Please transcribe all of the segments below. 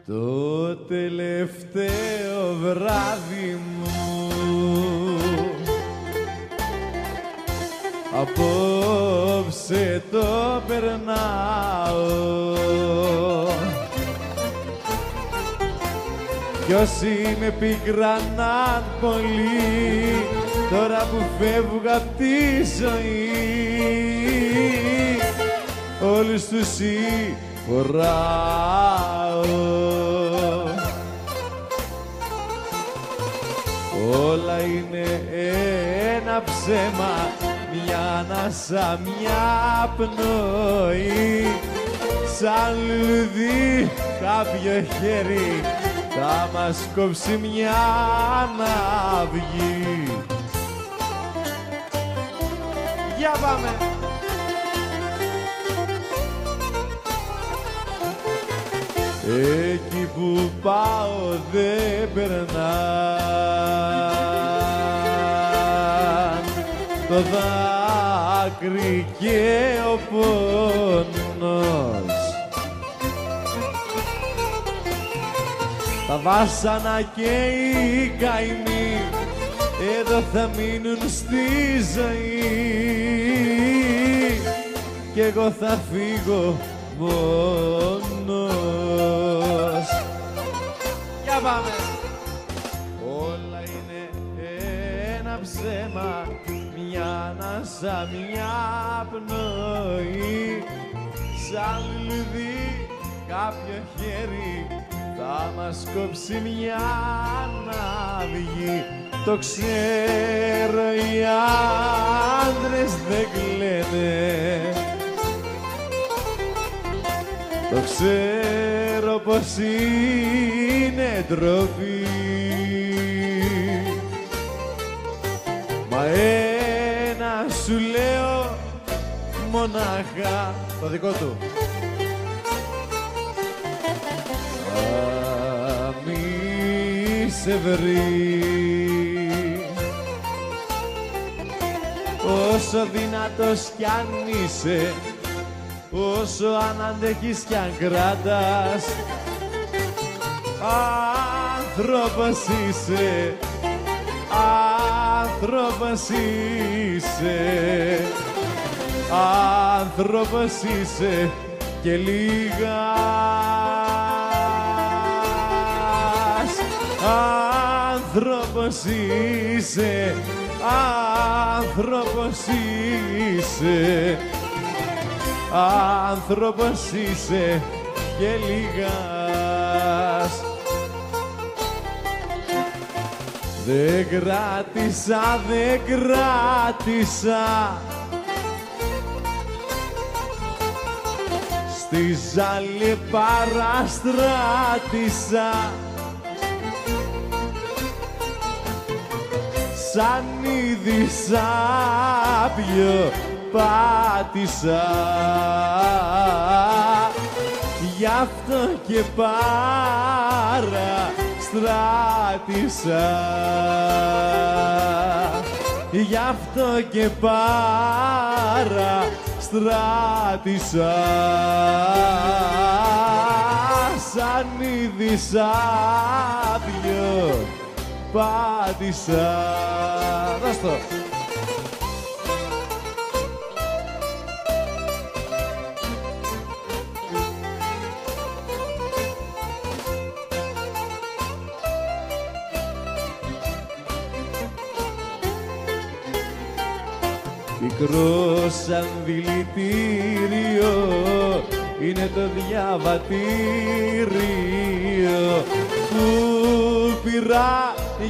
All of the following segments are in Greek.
Το τελευταίο βράδυ μου απόψε το περνάω κι όσοι με πικρανάν πολύ τώρα που φεύγω απ' τη ζωή όλους τους συγχωράω. Όλα είναι ένα ψέμα, μια ανάσα, μια πνοή σαν λουλουδί κάποιο χέρι θα μας κόψει μια αναυγή. Για πάμε! Εκεί που πάω δεν περνάν το δάκρυ και ο πόνος. Τα βάσανα και οι καημοί εδώ θα μείνουν στη ζωή κι εγώ θα φύγω μόνος. Για πάμε! Όλα είναι ένα ψέμα, μια ανάσα, μια πνοή σαν λουλουδί κάποιο χέρι θα μας κόψει μια αναυγή. Το ξέρω οι άντρες δεν κλαίνε, το ξέρω πως είναι ντροπή, μα ένα σου λέω μονάχα το δικό του. Μη σε βρει όσο δυνατός κι αν είσαι, όσο αν αντέχεις κι αν κράτας, άνθρωπος είσαι, άνθρωπος είσαι, άνθρωπος είσαι και λίγας, άνθρωπος είσαι, άνθρωπος είσαι, άνθρωπος είσαι και λίγας. Δεν κράτησα, δεν κράτησα στη ζάλη παραστράτησα σαν είδη σάπιο πάτησα, γι' αυτό και παραστράτησα, γι' αυτό και παραστράτησα σαν είδη σάπιο πάτησα. Δώσ' το! Μικρό σαν δηλητήριο είναι το διαβατήριο που πήρα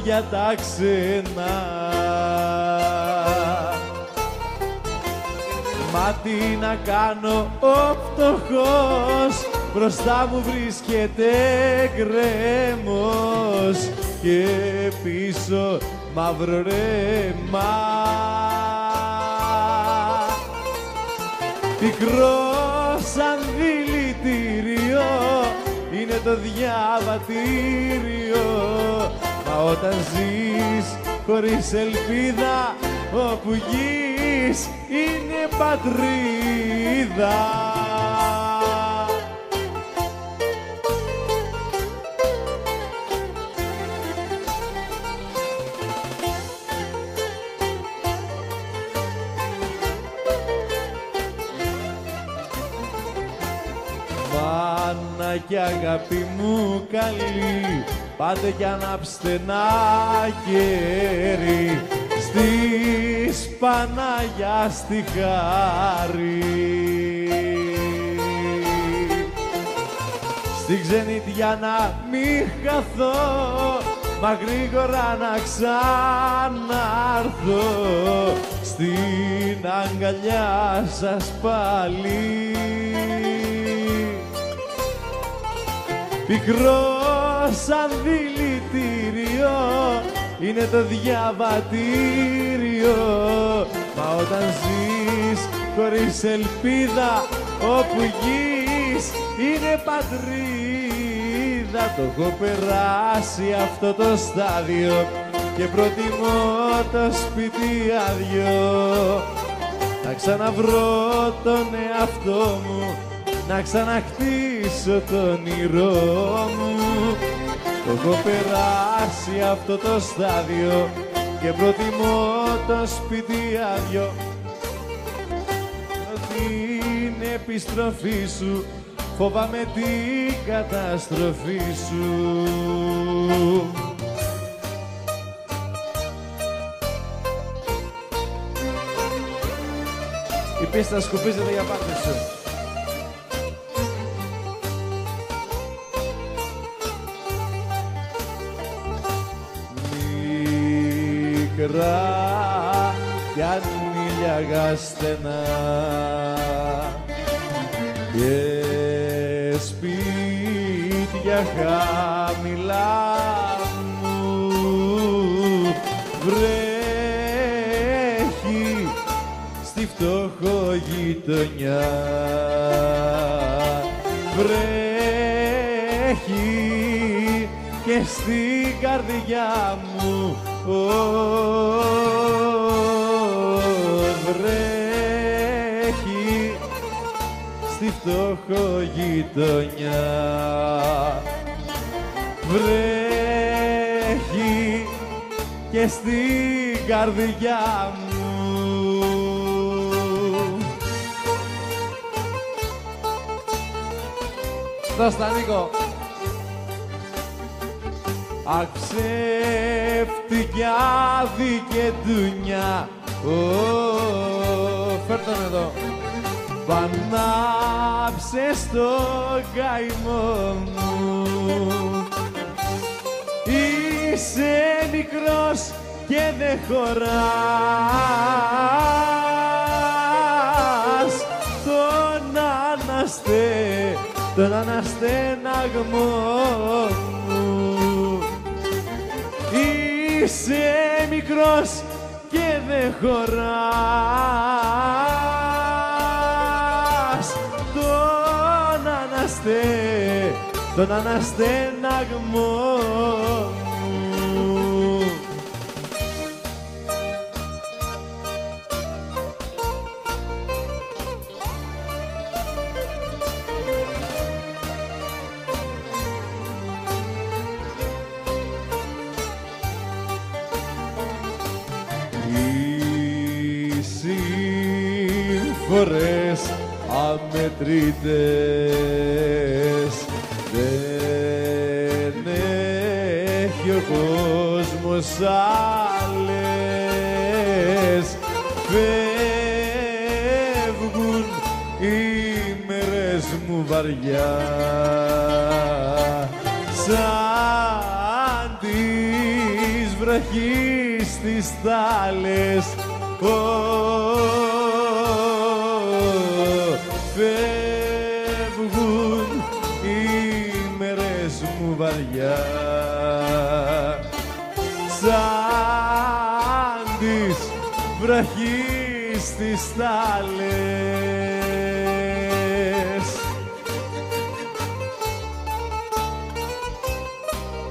για τα ξένα. Μα τι να κάνω, ο φτωχός μπροστά μου βρίσκεται γκρέμος και πίσω μαύρο ρέμα. Μικρό σαν δηλητήριο είναι το διαβατήριο, μα όταν ζεις χωρίς ελπίδα όπου γης είναι πατρίδα. και αγάπη μου καλή, πάτε κι ανάψτε ένα κέρι στις Παναγιά στη Χάρη. Στην ξενιτιά να μη χαθώ, μα γρήγορα να ξανάρθω στην αγκαλιά σας πάλι. Πικρό σαν δηλητήριο είναι το διαβατήριο, μα όταν ζεις χωρίς ελπίδα, όπου γης είναι πατρίδα. Το έχω περάσει αυτό το στάδιο και προτιμώ το σπίτι άδειο. Να ξαναβρω τον εαυτό μου, να ξαναχτίσω το όνειρό μου. Το έχω περάσει αυτό το στάδιο και προτιμώ το σπίτι άδειο. Την επιστροφή σου φοβάμαι την καταστροφή σου. Η πίστα σκουπίζεται για πάρτι σου. Μικρά κι ανήλια στενά και σπίτια χαμηλά μου βρέχει στη φτωχογειτονιά, βρέχει και στην καρδιά μου, βρέχει στη φτωχογειτονιά, βρέχει και στην καρδιά μου. Δώσ' τα Νίκο. Αξεύτικια δικαιτούνια, φέρ' τον εδώ. Πανάψε στο καημό μου. Είσαι μικρός και δεν χωράς τον αναστέναγμό μου. Είσαι μικρός και δεν χωράς τον αναστέναγμό μου. Φορές αμετρητές δεν έχει ο κόσμος άλλες. Φεύγουν οι μέρες μου βαριά σαν της βροχής τις θάλες. Φεύγουν οι μέρες μου βαριά σαν της βροχής τις θάλες.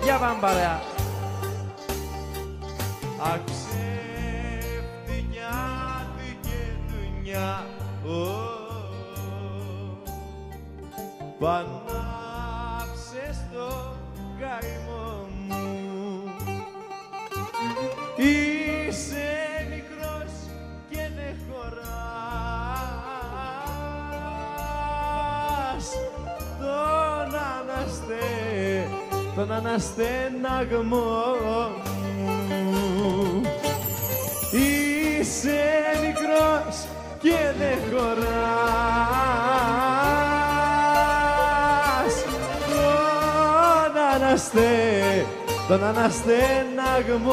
Για πάμε παρέα. Αξεύτικια δικαιτούνια, πανάψε στο καημό μου. Είσαι μικρός και δεν χωράς τον τον αναστέναγμό μου. Είσαι μικρός και δεν χωράς τον αναστέναγμό